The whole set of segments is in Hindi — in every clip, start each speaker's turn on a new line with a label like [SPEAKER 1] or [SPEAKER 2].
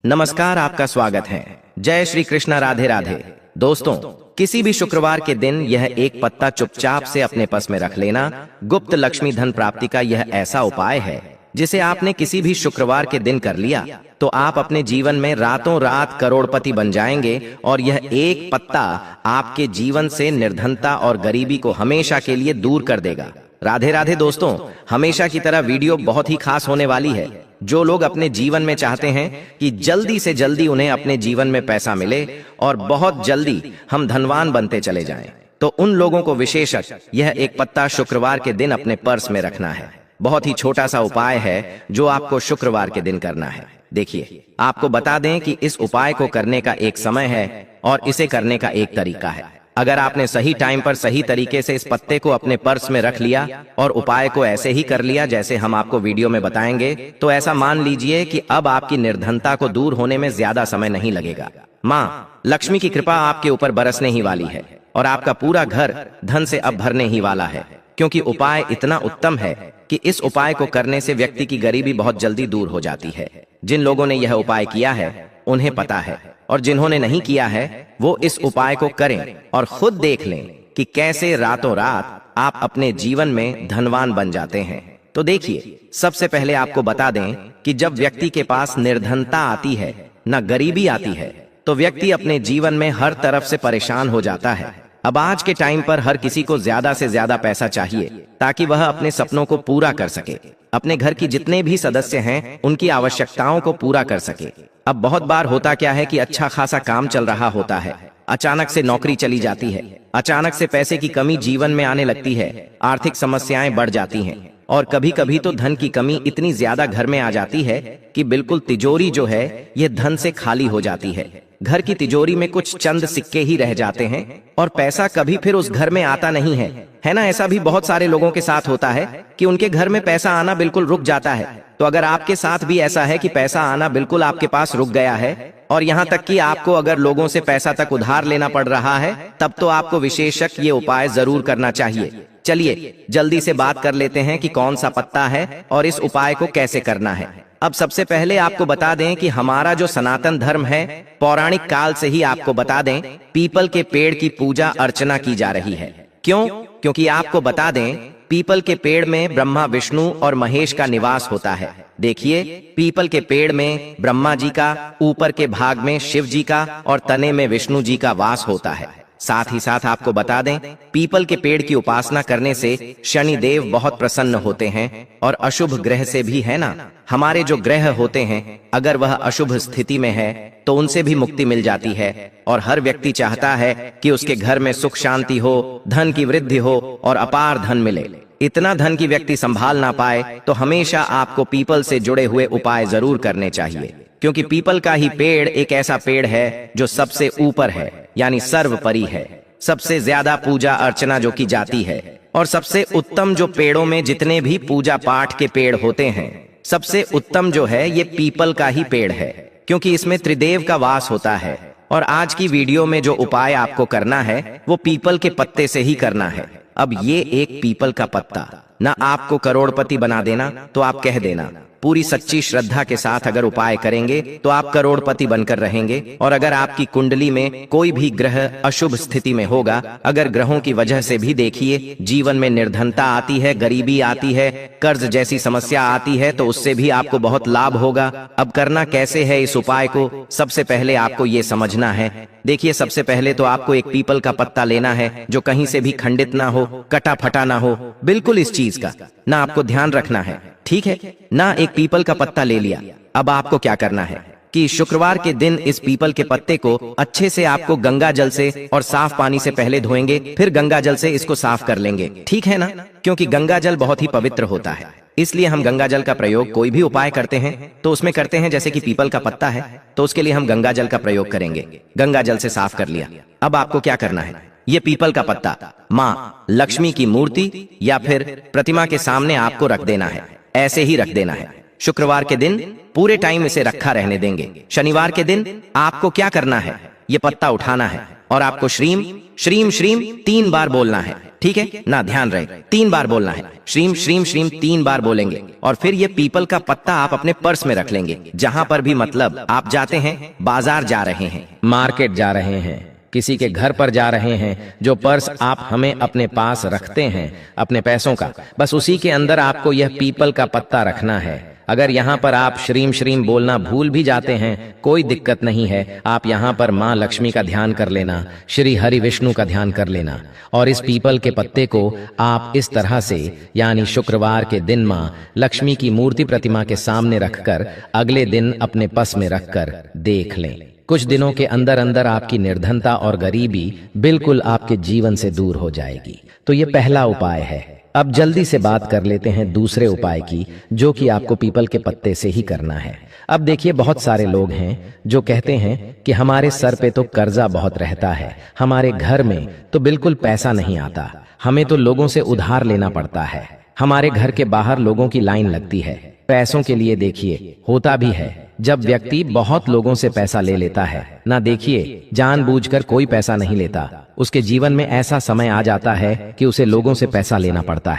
[SPEAKER 1] नमस्कार, आपका स्वागत है। जय श्री कृष्ण, राधे राधे। दोस्तों, किसी भी शुक्रवार के दिन यह एक पत्ता चुपचाप से अपने पास में रख लेना गुप्त लक्ष्मी धन प्राप्ति का यह ऐसा उपाय है जिसे आपने किसी भी शुक्रवार के दिन कर लिया तो आप अपने जीवन में रातों रात करोड़पति बन जाएंगे। और यह एक पत्ता आपके जीवन से निर्धनता और गरीबी को हमेशा के लिए दूर कर देगा। राधे राधे दोस्तों, हमेशा की तरह वीडियो बहुत ही खास होने वाली है। जो लोग अपने जीवन में चाहते हैं कि जल्दी से जल्दी उन्हें अपने जीवन में पैसा मिले और बहुत जल्दी हम धनवान बनते चले जाएं, तो उन लोगों को विशेषक यह एक पत्ता शुक्रवार के दिन अपने पर्स में रखना है। बहुत ही छोटा सा उपाय है जो आपको शुक्रवार के दिन करना है। देखिए, आपको बता दें कि इस उपाय को करने का एक समय है और इसे करने का एक तरीका है। अगर आपने सही टाइम पर सही तरीके से इस पत्ते को अपने पर्स में रख लिया और उपाय को ऐसे ही कर लिया जैसे हम आपको वीडियो में बताएंगे, तो ऐसा मान लीजिए कि अब आपकी निर्धनता को दूर होने में ज्यादा समय नहीं लगेगा। माँ लक्ष्मी की कृपा आपके ऊपर बरसने ही वाली है और आपका पूरा घर धन से अब भरने ही वाला है, क्योंकि उपाय इतना उत्तम है कि इस उपाय को करने से व्यक्ति की गरीबी बहुत जल्दी दूर हो जाती है। जिन लोगों ने यह उपाय किया है उन्हें पता है, और जिन्होंने नहीं किया है वो इस उपाय को करें और खुद देख लें कि कैसे रातों रात आप अपने जीवन में धनवान बन जाते हैं। तो देखिए, सबसे पहले आपको बता दें कि जब व्यक्ति के पास निर्धनता आती है, न गरीबी आती है, तो व्यक्ति अपने जीवन में हर तरफ से परेशान हो जाता है। अब आज के टाइम पर हर किसी को ज्यादा से ज्यादा पैसा चाहिए ताकि वह अपने सपनों को पूरा कर सके, अपने घर की जितने भी सदस्य हैं उनकी आवश्यकताओं को पूरा कर सके। अब बहुत बार होता क्या है कि अच्छा खासा काम चल रहा होता है, अचानक से नौकरी चली जाती है, अचानक से पैसे की कमी जीवन में आने लगती है, आर्थिक समस्याएं बढ़ जाती हैं और कभी कभी तो धन की कमी इतनी ज्यादा घर में आ जाती है कि बिल्कुल तिजोरी जो है ये धन से खाली हो जाती है। घर की तिजोरी में कुछ चंद सिक्के ही रह जाते हैं और पैसा कभी फिर उस घर में आता नहीं है ना। ऐसा भी बहुत सारे लोगों के साथ होता है कि उनके घर में पैसा आना बिल्कुल रुक जाता है। तो अगर आपके साथ भी ऐसा है कि पैसा आना बिल्कुल आपके पास रुक गया है और यहाँ तक कि आपको अगर लोगों से पैसा तक उधार लेना पड़ रहा है, तब तो आपको विशेषक ये उपाय जरूर करना चाहिए। चलिए जल्दी से बात कर लेते हैं कि कौन सा पत्ता है और इस उपाय को कैसे करना है। अब सबसे पहले आपको बता दें कि हमारा जो सनातन धर्म है, पौराणिक काल से ही आपको बता दें, पीपल के पेड़ की पूजा अर्चना की जा रही है। क्यों? क्योंकि आपको बता दें, पीपल के पेड़ में ब्रह्मा, विष्णु और महेश का निवास होता है। देखिए, पीपल के पेड़ में ब्रह्मा जी का, ऊपर के भाग में शिव जी का और तने में विष्णु जी का वास होता है। साथ ही साथ आपको बता दें, पीपल के पेड़ की उपासना करने से शनि देव बहुत प्रसन्न होते हैं और अशुभ ग्रह से भी, है ना, हमारे जो ग्रह होते हैं अगर वह अशुभ स्थिति में है तो उनसे भी मुक्ति मिल जाती है। और हर व्यक्ति चाहता है कि उसके घर में सुख शांति हो, धन की वृद्धि हो और अपार धन मिले। इतना धन की व्यक्ति संभाल ना पाए तो हमेशा आपको पीपल से जुड़े हुए उपाय जरूर करने चाहिए, क्योंकि पीपल का ही पेड़ एक ऐसा पेड़ है जो सबसे ऊपर है, यानी सर्वपरि है। सबसे ज्यादा पूजा अर्चना जो की जाती है और सबसे उत्तम जो पेड़ों में जितने भी पूजा पाठ के पेड़ होते हैं, सबसे उत्तम जो है ये पीपल का ही पेड़ है, क्योंकि इसमें त्रिदेव का वास होता है। और आज की वीडियो में जो उपाय आपको करना है वो पीपल के पत्ते से ही करना है। अब ये एक पीपल का पत्ता ना आपको करोड़पति बना देना, तो आप कह देना पूरी सच्ची श्रद्धा के साथ अगर उपाय करेंगे तो आप करोड़पति बनकर रहेंगे। और अगर आपकी कुंडली में कोई भी ग्रह अशुभ स्थिति में होगा, अगर ग्रहों की वजह से भी देखिए जीवन में निर्धनता आती है, गरीबी आती है, कर्ज जैसी समस्या आती है, तो उससे भी आपको बहुत लाभ होगा। अब करना कैसे है इस उपाय को? सबसे पहले आपको ये समझना है। देखिए, सबसे पहले तो आपको एक पीपल का पत्ता लेना है जो कहीं से भी खंडित ना हो, कटा फटा ना हो, बिल्कुल इस चीज का ना आपको ध्यान रखना है, ठीक है ना। एक पीपल का पत्ता ले लिया। अब आपको क्या करना है कि शुक्रवार के दिन इस पीपल के पत्ते को अच्छे से आपको गंगा जल से और साफ पानी से पहले धोएंगे, फिर गंगा जल से इसको साफ कर लेंगे, ठीक है ना। क्योंकि गंगा जल बहुत ही पवित्र होता है, इसलिए हम गंगा जल का प्रयोग कोई भी उपाय करते हैं तो उसमें करते हैं। जैसे कि पीपल का पत्ता है तो उसके लिए हम गंगा जल का प्रयोग करेंगे। गंगा जल से साफ कर लिया। अब आपको क्या करना है, ये पीपल का पत्ता माँ लक्ष्मी की मूर्ति या फिर प्रतिमा के सामने आपको रख देना है, ऐसे ही रख देना है। शुक्रवार के दिन पूरे टाइम इसे रखा रहने देंगे। शनिवार के दिन आपको क्या करना है, ये पत्ता उठाना है और आपको श्रीम श्रीम श्रीम 3 बार बोलना है। ठीक है ना, ध्यान रहे 3 बार बोलना है। श्रीम श्रीम श्रीम 3 बार बोलेंगे और फिर ये पीपल का पत्ता आप अपने पर्स में रख लेंगे। जहां पर भी मतलब आप जाते हैं, बाजार जा रहे हैं, मार्केट जा रहे हैं, किसी के घर पर जा रहे हैं, जो पर्स आप हमें अपने पास रखते हैं अपने पैसों का, बस उसी के अंदर आपको यह पीपल का पत्ता रखना है। अगर यहाँ पर आप श्रीम श्रीम बोलना भूल भी जाते हैं, कोई दिक्कत नहीं है। आप यहाँ पर माँ लक्ष्मी का ध्यान कर लेना, श्री हरि विष्णु का ध्यान कर लेना और इस पीपल के पत्ते को आप इस तरह से, यानी शुक्रवार के दिन माँ लक्ष्मी की मूर्ति प्रतिमा के सामने रखकर अगले दिन अपने पस में रखकर देख लें। कुछ दिनों के अंदर अंदर आपकी निर्धनता और गरीबी बिल्कुल आपके जीवन से दूर हो जाएगी। तो ये पहला उपाय है। अब जल्दी से बात कर लेते हैं दूसरे उपाय की, जो कि आपको पीपल के पत्ते से ही करना है। अब देखिए, बहुत सारे लोग हैं जो कहते हैं कि हमारे सर पे तो कर्जा बहुत रहता है, हमारे घर में तो बिल्कुल पैसा नहीं आता, हमें तो लोगों से उधार लेना पड़ता है, हमारे घर के बाहर लोगों की लाइन लगती है पैसों के लिए। देखिए, होता भी है जब व्यक्ति बहुत लोगों से पैसा ले लेता है ना, देखिए जानबूझकर कोई पैसा नहीं लेता, उसके जीवन में ऐसा समय आ जाता है कि उसे लोगों से पैसा लेना पड़ता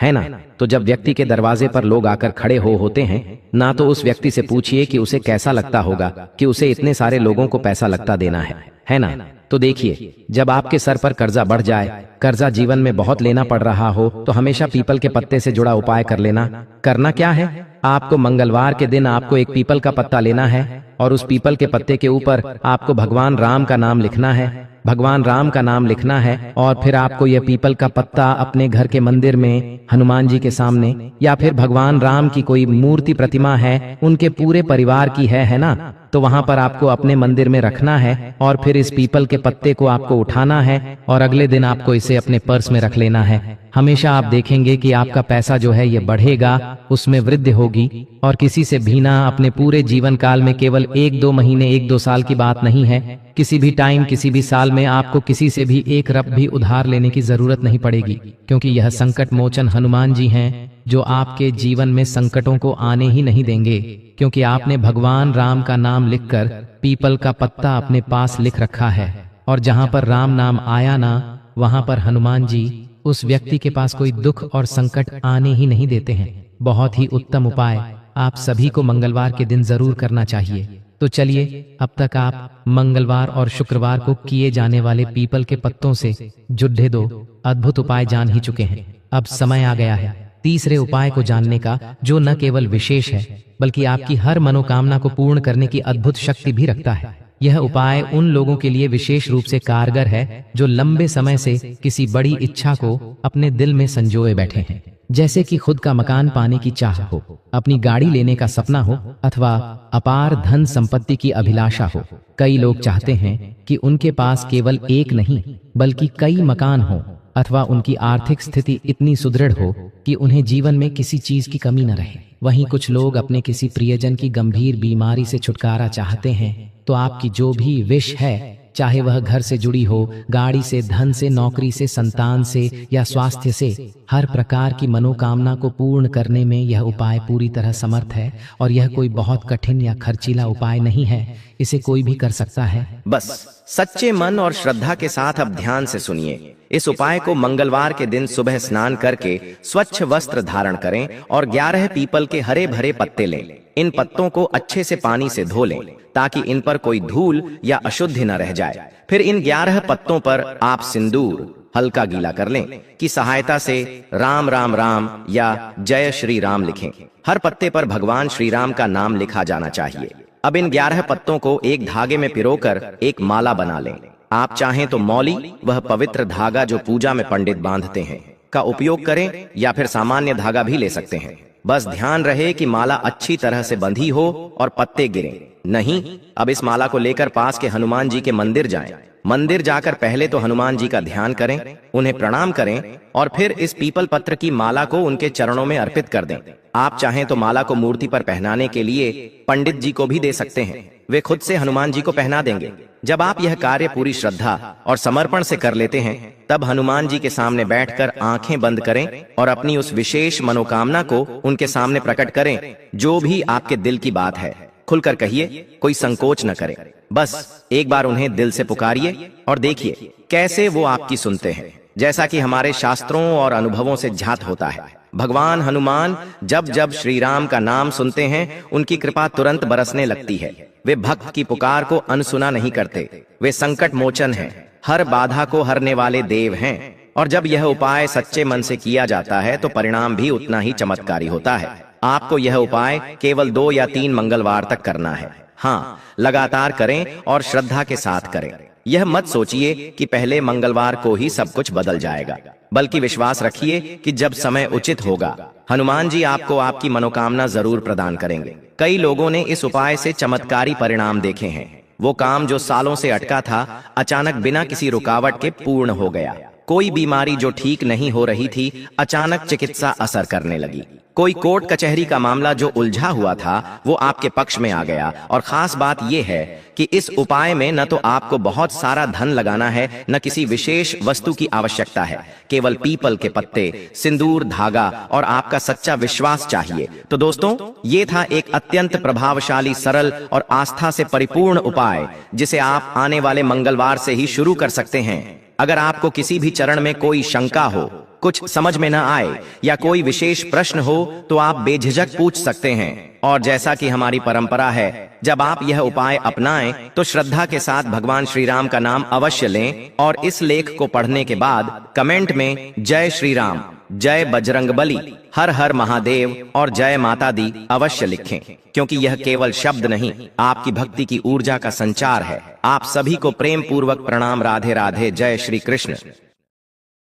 [SPEAKER 1] है ना। तो जब व्यक्ति के दरवाजे पर लोग आकर खड़े होते हैं ना, तो उस व्यक्ति से पूछिए कि उसे कैसा लगता होगा कि उसे इतने सारे लोगों को पैसा लगता देना है ना। तो देखिए, जब आपके सर पर कर्जा बढ़ जाए, कर्जा जीवन में बहुत लेना पड़ रहा हो, तो हमेशा पीपल के पत्ते से जुड़ा उपाय कर लेना। करना क्या है, आपको मंगलवार के दिन आपको एक पीपल का पत्ता लेना है और उस पीपल के पत्ते के ऊपर आपको भगवान राम का नाम लिखना है, भगवान राम का नाम लिखना है और फिर आपको यह पीपल का पत्ता अपने घर के मंदिर में हनुमान जी के सामने, या फिर भगवान राम की कोई मूर्ति प्रतिमा है, उनके पूरे परिवार की है ना, तो वहां पर आपको अपने मंदिर में रखना है और फिर इस पीपल के पत्ते को आपको उठाना है और अगले दिन आपको इसे अपने पर्स में रख लेना है। हमेशा आप देखेंगे कि आपका पैसा जो है ये बढ़ेगा, उसमें वृद्धि होगी और किसी से भीना अपने पूरे जीवन काल में, केवल 1-2 महीने 1-2 साल की बात नहीं है, किसी भी टाइम किसी भी साल में आपको किसी से भी 1 रप भी उधार लेने की जरूरत नहीं पड़ेगी, क्योंकि यह संकट मोचन हनुमान जी हैं जो आपके जीवन में संकटों को आने ही नहीं देंगे, क्योंकि आपने भगवान राम का नाम लिखकर पीपल का पत्ता अपने पास लिख रखा है और जहां पर राम नाम आया ना, वहां पर हनुमान जी उस व्यक्ति के पास कोई दुख और संकट आने ही नहीं देते हैं। बहुत ही उत्तम उपाय आप सभी को मंगलवार के दिन जरूर करना चाहिए। तो चलिए, अब तक आप मंगलवार और शुक्रवार को किए जाने वाले पीपल के पत्तों से जुड़े 2 अद्भुत उपाय जान ही चुके हैं। अब समय आ गया है तीसरे उपाय को जानने का, जो न केवल विशेष है बल्कि आपकी हर मनोकामना को पूर्ण करने की अद्भुत शक्ति भी रखता है। यह उपाय उन लोगों के लिए विशेष रूप से कारगर है जो लंबे समय से किसी बड़ी इच्छा को अपने दिल में संजोए बैठे हैं, जैसे कि खुद का मकान पाने की चाह हो, अपनी गाड़ी लेने का सपना हो अथवा अपार धन संपत्ति की अभिलाषा हो। कई लोग चाहते हैं कि उनके पास केवल एक नहीं बल्कि कई मकान हो, अथवा उनकी आर्थिक स्थिति इतनी सुदृढ़ हो कि उन्हें जीवन में किसी चीज की कमी न रहे। वहीं कुछ लोग अपने किसी प्रियजन की गंभीर बीमारी से छुटकारा चाहते हैं। तो आपकी जो भी विश है, चाहे वह घर से जुड़ी हो, गाड़ी से, धन से, नौकरी से, संतान से या स्वास्थ्य से, हर प्रकार की मनोकामना को पूर्ण करने में यह उपाय पूरी तरह समर्थ है और यह कोई बहुत कठिन या खर्चीला उपाय नहीं है, इसे कोई भी कर सकता है। बस सच्चे मन और श्रद्धा के साथ अब ध्यान से सुनिए। इस उपाय को मंगलवार के दिन सुबह स्नान करके स्वच्छ वस्त्र धारण करें और 11 पीपल के हरे भरे पत्ते लें। इन पत्तों को अच्छे से पानी से धो लें ताकि इन पर कोई धूल या अशुद्धि न रह जाए। फिर इन 11 पत्तों पर आप सिंदूर हल्का गीला कर लें की सहायता से राम राम राम या जय श्री राम लिखें। हर पत्ते पर भगवान श्री राम का नाम लिखा जाना चाहिए। अब इन 11 पत्तों को एक धागे में पिरोकर एक माला बना लें। आप चाहें तो मौली, वह पवित्र धागा जो पूजा में पंडित बांधते हैं, का उपयोग करें या फिर सामान्य धागा भी ले सकते हैं। बस ध्यान रहे कि माला अच्छी तरह से बंधी हो और पत्ते गिरें नहीं। अब इस माला को लेकर पास के हनुमान जी के मंदिर जाएं। मंदिर जाकर पहले तो हनुमान जी का ध्यान करें, उन्हें प्रणाम करें और फिर इस पीपल पत्र की माला को उनके चरणों में अर्पित कर दें। आप चाहें तो माला को मूर्ति पर पहनाने के लिए पंडित जी को भी दे सकते हैं, वे खुद से हनुमान जी को पहना देंगे। जब आप यह कार्य पूरी श्रद्धा और समर्पण से कर लेते हैं, तब हनुमान जी के सामने बैठकर आंखें बंद करें और अपनी उस विशेष मनोकामना को उनके सामने प्रकट करें, जो भी आपके दिल की बात है। खुलकर कहिए, कोई संकोच न करे। बस एक बार उन्हें दिल से पुकारिए और देखिए कैसे वो आपकी सुनते हैं। जैसा कि हमारे शास्त्रों और अनुभवों से ज्ञात होता है, भगवान हनुमान जब जब श्री राम का नाम सुनते हैं, उनकी कृपा तुरंत बरसने लगती है। वे भक्त की पुकार को अनसुना नहीं करते। वे संकट मोचन हैं, हर बाधा को हरने वाले देव हैं। और जब यह उपाय सच्चे मन से किया जाता है तो परिणाम भी उतना ही चमत्कारी होता है। आपको यह उपाय केवल 2 या 3 मंगलवार तक करना है। हाँ, लगातार करें और श्रद्धा के साथ करें। यह मत सोचिए कि पहले मंगलवार को ही सब कुछ बदल जाएगा, बल्कि विश्वास रखिए कि जब समय उचित होगा, हनुमान जी आपको आपकी मनोकामना जरूर प्रदान करेंगे। कई लोगों ने इस उपाय से चमत्कारी परिणाम देखे हैं। वो काम जो सालों से अटका था, अचानक बिना किसी रुकावट के पूर्ण हो गया। कोई बीमारी जो ठीक नहीं हो रही थी, अचानक चिकित्सा असर करने लगी। कोई कोर्ट कचहरी का मामला जो उलझा हुआ था, वो आपके पक्ष में आ गया। और खास बात यह है कि इस उपाय में न तो आपको बहुत सारा धन लगाना है, न किसी विशेष वस्तु की आवश्यकता है। केवल पीपल के पत्ते, सिंदूर, धागा और आपका सच्चा विश्वास चाहिए। तो दोस्तों, ये था एक अत्यंत प्रभावशाली, सरल और आस्था से परिपूर्ण उपाय, जिसे आप आने वाले मंगलवार से ही शुरू कर सकते हैं। अगर आपको किसी भी चरण में कोई शंका हो, कुछ समझ में न आए या कोई विशेष प्रश्न हो, तो आप बेझिझक पूछ सकते हैं। और जैसा कि हमारी परंपरा है, जब आप यह उपाय अपनाएं तो श्रद्धा के साथ भगवान श्री राम का नाम अवश्य लें और इस लेख को पढ़ने के बाद कमेंट में जय श्री राम, जय बजरंगबली, हर हर महादेव और जय माता दी अवश्य लिखें, क्योंकि यह केवल शब्द नहीं, आपकी भक्ति की ऊर्जा का संचार है। आप सभी को प्रेम पूर्वक प्रणाम। राधे राधे। जय श्री कृष्ण।